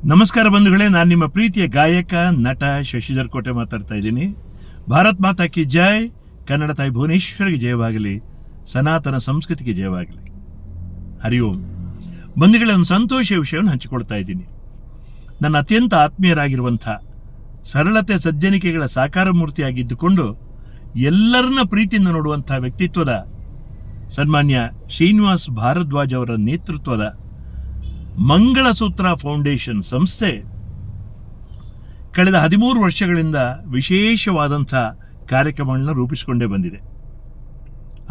ನಮಸ್ಕಾರ ಬಂಧುಗಳೇ, ನಾನು ನಿಮ್ಮ ಪ್ರೀತಿಯ ಗಾಯಕ ನಟ ಶಶಿಧರ್ ಕೋಟೆ ಮಾತಾಡ್ತಾ ಇದ್ದೀನಿ. ಭಾರತ್ ಮಾತಾ ಕಿ ಜೈ. ಕನ್ನಡ ತಾಯಿ ಭುವನೇಶ್ವರಿಗೆ ಜಯವಾಗಲಿ, ಸನಾತನ ಸಂಸ್ಕೃತಿಗೆ ಜಯವಾಗಲಿ. ಹರಿ ಓಂ. ಬಂಧುಗಳೇ, ಒಂದು ಸಂತೋಷ ವಿಷಯವನ್ನು ಹಂಚಿಕೊಳ್ತಾ ಇದ್ದೀನಿ. ನನ್ನ ಅತ್ಯಂತ ಆತ್ಮೀಯರಾಗಿರುವಂಥ ಸರಳತೆ ಸಜ್ಜನಿಕೆಗಳ ಸಾಕಾರ ಮೂರ್ತಿಯಾಗಿದ್ದುಕೊಂಡು ಎಲ್ಲರನ್ನ ಪ್ರೀತಿಯಿಂದ ನೋಡುವಂಥ ವ್ಯಕ್ತಿತ್ವದ ಸನ್ಮಾನ್ಯ ಶ್ರೀನಿವಾಸ್ ಭಾರದ್ವಾಜ್ ಅವರ ನೇತೃತ್ವದ ಮಂಗಳಸೂತ್ರ ಫೌಂಡೇಶನ್ ಸಂಸ್ಥೆ ಕಳೆದ 13 ವರ್ಷಗಳಿಂದ ವಿಶೇಷವಾದಂಥ ಕಾರ್ಯಕ್ರಮಗಳನ್ನ ರೂಪಿಸಿಕೊಂಡೇ ಬಂದಿದೆ.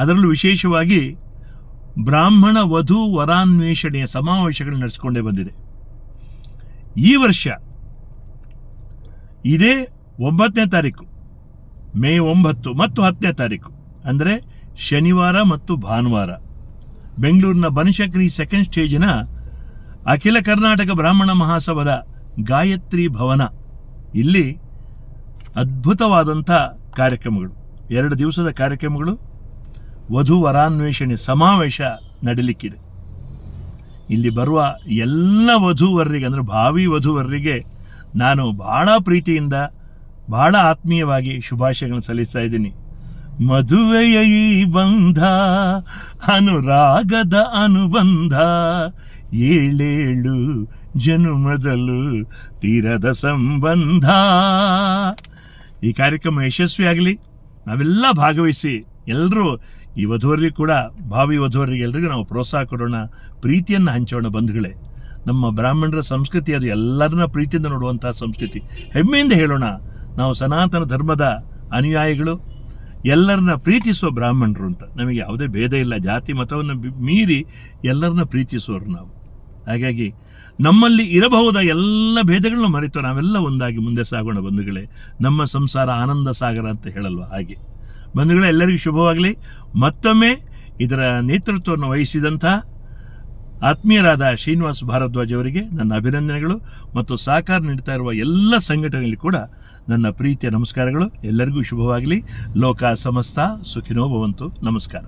ಅದರಲ್ಲೂ ವಿಶೇಷವಾಗಿ ಬ್ರಾಹ್ಮಣ ವಧು ವರಾನ್ವೇಷಣೆಯ ಸಮಾವೇಶಗಳನ್ನು ನಡೆಸಿಕೊಂಡೇ ಬಂದಿದೆ. ಈ ವರ್ಷ ಇದೇ 9ನೇ ತಾರೀಕು, ಮೇ 9 ಮತ್ತು 10ನೇ ತಾರೀಕು, ಅಂದರೆ ಶನಿವಾರ ಮತ್ತು ಭಾನುವಾರ, ಬೆಂಗಳೂರಿನ ಬನಶಂಕರಿ ಸೆಕೆಂಡ್ ಸ್ಟೇಜಿನ ಅಖಿಲ ಕರ್ನಾಟಕ ಬ್ರಾಹ್ಮಣ ಮಹಾಸಭಾದ ಗಾಯತ್ರಿ ಭವನ, ಇಲ್ಲಿ ಅದ್ಭುತವಾದಂಥ ಕಾರ್ಯಕ್ರಮಗಳು, 2 ದಿವಸದ ಕಾರ್ಯಕ್ರಮಗಳು, ವಧು ವರಾನ್ವೇಷಣೆ ಸಮಾವೇಶ ನಡೀಲಿಕ್ಕಿದೆ. ಇಲ್ಲಿ ಬರುವ ಎಲ್ಲ ವಧೂವರರಿಗೆ, ಅಂದರೆ ಭಾವಿ ವಧೂವರರಿಗೆ ನಾನು ಬಹಳ ಪ್ರೀತಿಯಿಂದ ಬಹಳ ಆತ್ಮೀಯವಾಗಿ ಶುಭಾಶಯಗಳನ್ನು ಸಲ್ಲಿಸ್ತಾ ಇದ್ದೀನಿ. ಮದುವೆಯ ಈ ಬಂಧ ಅನುರಾಗದ ಅನುಬಂಧ, 7 ಜನುಮದಲ್ಲೂ ತೀರದ ಸಂಬಂಧ. ಈ ಕಾರ್ಯಕ್ರಮ ಯಶಸ್ವಿಯಾಗಲಿ, ನಾವೆಲ್ಲ ಭಾಗವಹಿಸಿ ಎಲ್ಲರೂ ಈ ವಧುವರಿಗೆ ಕೂಡ, ಭಾವಿ ವಧುವರಿಗೆ ಎಲ್ರಿಗೂ ನಾವು ಪ್ರೋತ್ಸಾಹ ಕೊಡೋಣ, ಪ್ರೀತಿಯನ್ನು ಹಂಚೋಣ. ಬಂಧುಗಳೇ, ನಮ್ಮ ಬ್ರಾಹ್ಮಣರ ಸಂಸ್ಕೃತಿ ಅದು ಎಲ್ಲರನ್ನ ಪ್ರೀತಿಯಿಂದ ನೋಡುವಂಥ ಸಂಸ್ಕೃತಿ. ಹೆಮ್ಮೆಯಿಂದ ಹೇಳೋಣ, ನಾವು ಸನಾತನ ಧರ್ಮದ ಅನುಯಾಯಿಗಳು, ಎಲ್ಲರನ್ನ ಪ್ರೀತಿಸುವ ಬ್ರಾಹ್ಮಣರು ಅಂತ. ನಮಗೆ ಯಾವುದೇ ಭೇದ ಇಲ್ಲ, ಜಾತಿ ಮತವನ್ನು ಮೀರಿ ಎಲ್ಲರನ್ನ ಪ್ರೀತಿಸುವವರು ನಾವು. ಹಾಗಾಗಿ ನಮ್ಮಲ್ಲಿ ಇರಬಹುದ ಎಲ್ಲ ಭೇದಗಳನ್ನ ಮರೆತು ನಾವೆಲ್ಲ ಒಂದಾಗಿ ಮುಂದೆ ಸಾಗೋಣ ಬಂಧುಗಳೇ. ನಮ್ಮ ಸಂಸಾರ ಆನಂದ ಸಾಗರ ಅಂತ ಹೇಳಲ್ವ, ಹಾಗೆ. ಬಂಧುಗಳೇ, ಎಲ್ಲರಿಗೂ ಶುಭವಾಗಲಿ. ಮತ್ತೊಮ್ಮೆ ಇದರ ನೇತೃತ್ವವನ್ನು ವಹಿಸಿದಂಥ ಆತ್ಮೀಯರಾದ ಶ್ರೀನಿವಾಸ್ ಭಾರದ್ವಾಜ್ ಅವರಿಗೆ ನನ್ನ ಅಭಿನಂದನೆಗಳು, ಮತ್ತು ಸಹಕಾರ ನೀಡ್ತಾ ಇರುವ ಎಲ್ಲ ಸಂಘಟನೆಗಳಲ್ಲಿ ಕೂಡ ನನ್ನ ಪ್ರೀತಿಯ ನಮಸ್ಕಾರಗಳು. ಎಲ್ಲರಿಗೂ ಶುಭವಾಗಲಿ. ಲೋಕ ಸಮಸ್ತ ಸುಖಿನೋ ಭವಂತು. ನಮಸ್ಕಾರ.